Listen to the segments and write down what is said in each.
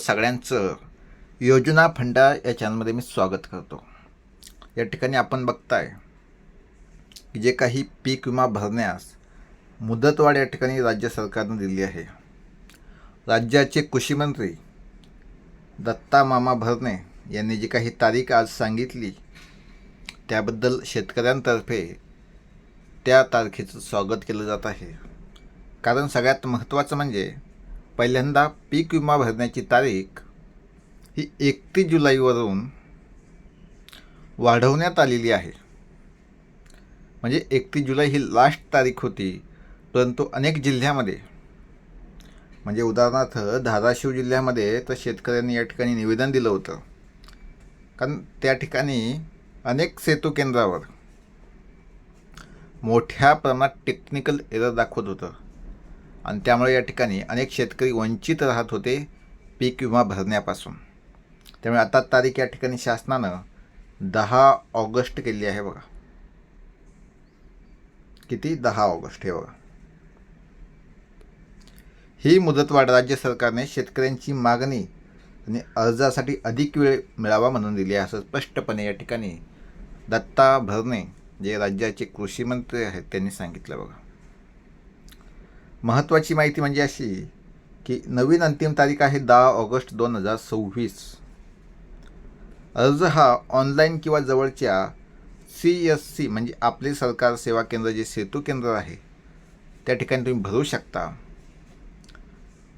सगळ्यांचं योजना फंडा या चॅनलमध्ये मी स्वागत करतो. या ठिकाणी आपण बघताय की जे काही पीक विमा भरण्यास मुदतवाढ या ठिकाणी राज्य सरकारनं दिली आहे. राज्याचे कृषीमंत्री दत्ता मामा भरणे यांनी जी काही तारीख आज सांगितली त्याबद्दल शेतकऱ्यांतर्फे त्या तारखेचं स्वागत केलं जात आहे. कारण सगळ्यात महत्त्वाचं म्हणजे पहिल्यांदा पीक विमा भरण्याची तारीख ही 31 जुलैवरून वाढवण्यात आलेली आहे. म्हणजे 31 जुलै ही लास्ट तारीख होती, परंतु अनेक जिल्ह्यामध्ये म्हणजे उदाहरणार्थ धाराशिव जिल्ह्यामध्ये तर शेतकऱ्यांनी या ठिकाणी निवेदन दिलं होतं. कारण त्या ठिकाणी अनेक सेतू केंद्रावर मोठ्या प्रमाणात टेक्निकल एरर दाखवत होतं आणि त्यामुळे या ठिकाणी अनेक शेतकरी वंचित राहत होते पीक विमा भरण्यापासून. त्यामुळे आता तारीख या ठिकाणी शासनानं 10 ऑगस्ट केली आहे. बघा किती, 10 ऑगस्ट. हे बघा, ही मुदतवाढ राज्य सरकारने शेतकऱ्यांची मागणी आणि अर्जासाठी अधिक वेळ मिळावा म्हणून दिली आहे, असं स्पष्टपणे या ठिकाणी दत्ता भरणे जे राज्याचे कृषी मंत्री आहेत त्यांनी सांगितलं. बघा, महत्त्वाची माहिती म्हणजे अशी की नवीन अंतिम तारीख आहे 10 ऑगस्ट 2026. अर्ज हा ऑनलाईन किंवा जवळच्या CSC म्हणजे आपले सरकार सेवा केंद्र जे सेतू केंद्र आहे त्या ठिकाणी तुम्ही भरू शकता.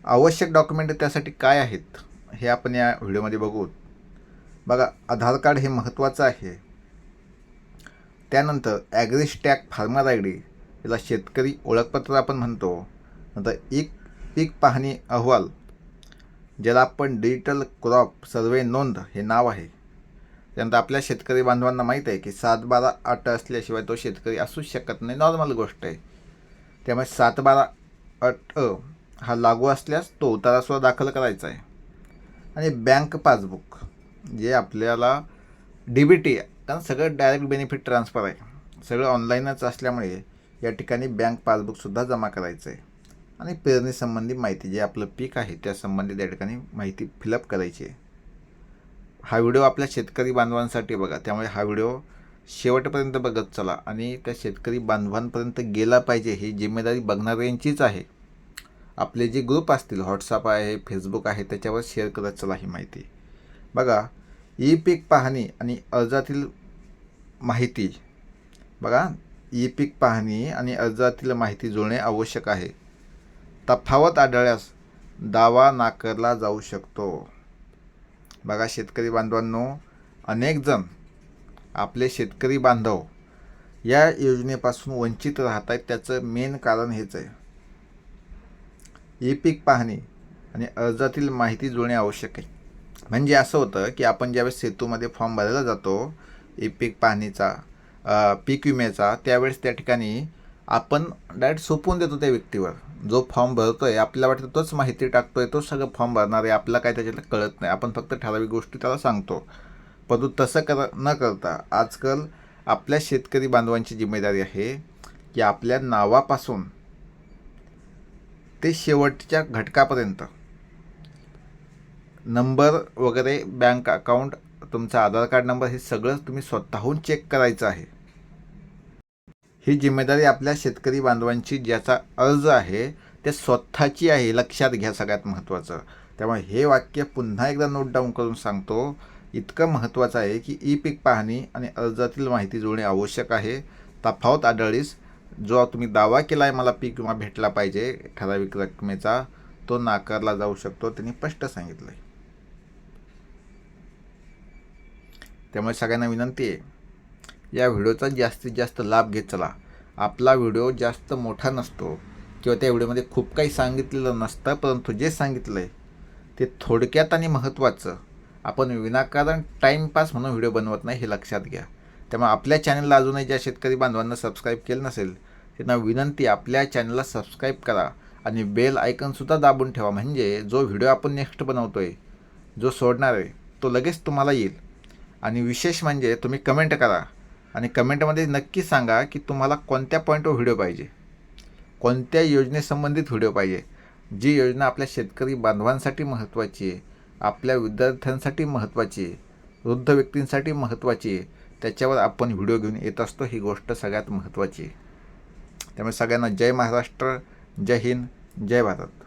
आवश्यक डॉक्युमेंट त्यासाठी काय आहेत हे आपण या व्हिडिओमध्ये बघू. बघा, आधार कार्ड हे महत्त्वाचं आहे. त्यानंतर ॲग्रिस्टॅग फार्मर ID, याला शेतकरी ओळखपत्र आपण म्हणतो. नंतर एक पीक पाहणी अहवाल ज्याला आपण डिजिटल क्रॉप सर्वे नोंद हे नाव आहे. त्यानंतर आपल्या शेतकरी बांधवांना माहीत आहे की 7/12/8 असल्याशिवाय तो शेतकरी असूच शकत नाही, नॉर्मल गोष्ट आहे. त्यामुळे 7/12/8 हा लागू असल्यास तो उतारासुद्धा दाखल करायचा आहे. आणि बँक पासबुक जे आपल्याला DBT, कारण सगळं डायरेक्ट बेनिफिट ट्रान्सफर आहे, सगळं ऑनलाईनच असल्यामुळे या ठिकाणी बँक पासबुकसुद्धा जमा करायचं आहे. आणि पेरणीसंबंधी माहिती जे आपलं पीक आहे त्यासंबंधित या ठिकाणी माहिती फिलअप करायची आहे. हा व्हिडिओ आपल्या शेतकरी बांधवांसाठी बघा, त्यामुळे हा व्हिडिओ शेवटपर्यंत बघत चला आणि त्या शेतकरी बांधवांपर्यंत गेला पाहिजे ही जिम्मेदारी बघणाऱ्यांचीच आहे. आपले जे ग्रुप असतील, व्हॉट्सअप आहे, फेसबुक आहे, त्याच्यावर शेअर करत चला ही माहिती. बघा, पीक पाहणी आणि अर्जातील माहिती. बघा, पीक पाहणी आणि अर्जातील माहिती जुळणे आवश्यक आहे. तफावत आढळल्यास दावा नाकारला जाऊ शकतो. बघा शेतकरी बांधवांनो, अनेक जण आपले शेतकरी बांधव या योजनेपासून वंचित राहत आहेत. त्याचं मेन कारण हेच आहे. पीक पाहणी आणि अर्जातील माहिती जुळणे आवश्यक आहे. म्हणजे असं होतं की आपण ज्यावेळेस सेतूमध्ये फॉर्म भरायला जातो पीक पाहणीचा, पीक विम्याचा, त्यावेळेस त्या ठिकाणी आपण डायरेक्ट सोपवून देतो त्या व्यक्तीवर. जो फॉर्म भरतो आहे आपल्याला वाटतं तोच माहिती टाकतो आहे, तोच सगळं फॉर्म भरणार आहे, आपल्याला काय त्याच्यातलं कळत नाही. आपण फक्त ठराविक गोष्टी त्याला सांगतो. परंतु तसं न करता आजकाल आपल्या शेतकरी बांधवांची जिम्मेदारी आहे की आपल्या नावापासून ते शेवटच्या घटकापर्यंत नंबर वगैरे, बँक अकाउंट, तुमचा आधार कार्ड नंबर हे सगळं तुम्ही स्वतःहून चेक करायचं आहे. ही जिम्मेदारी आपल्या शेतकरी बांधवांची ज्याचा अर्ज आहे ते स्वतःची आहे, लक्षात घ्या, सगळ्यात महत्त्वाचं. त्यामुळे हे वाक्य पुन्हा एकदा नोट डाऊन करून सांगतो. इतकं महत्त्वाचं आहे की पीक पाहणी आणि अर्जातील माहिती जुळणे आवश्यक आहे. तफावत आढळलीस जो तुम्ही दावा केला आहे मला पीक विमा भेटला पाहिजे ठराविक रकमेचा, तो नाकारला जाऊ शकतो, त्यांनी स्पष्ट सांगितलं आहे. त्यामुळे सगळ्यांना विनंती आहे, या व्हिडिओचा जास्तीत जास्त लाभ घेत चला. आपला व्हिडिओ जास्त मोठा नसतो किंवा त्या व्हिडिओमध्ये खूप काही सांगितलेलं नसतं, परंतु जे सांगितलं आहे ते थोडक्यात आणि महत्त्वाचं. आपण विनाकारण टाईमपास म्हणून व्हिडिओ बनवत नाही, हे लक्षात घ्या. त्यामुळे आपल्या चॅनलला अजूनही ज्या शेतकरी बांधवांना सबस्क्राईब केलं नसेल त्यांना विनंती, आपल्या चॅनलला सबस्क्राईब करा आणि बेल आयकनसुद्धा दाबून ठेवा. म्हणजे जो व्हिडिओ आपण नेक्स्ट बनवतो आहे, जो सोडणार आहे, तो लगेच तुम्हाला येईल. आणि विशेष म्हणजे तुम्ही कमेंट करा आणि कमेंटमध्ये नक्की सांगा की तुम्हाला कोणत्या पॉईंटवर व्हिडिओ पाहिजे, कोणत्या योजनेसंबंधित व्हिडिओ पाहिजे. जी योजना आपल्या शेतकरी बांधवांसाठी महत्त्वाची आहे आपल्या विद्यार्थ्यांसाठी महत्त्वाची आहे, वृद्ध व्यक्तींसाठी महत्त्वाची आहे, त्याच्यावर आपण व्हिडिओ घेऊन येत असतो. ही गोष्ट सगळ्यात महत्त्वाची आहे. त्यामुळे सगळ्यांना जय महाराष्ट्र, जय हिंद, जय भारत.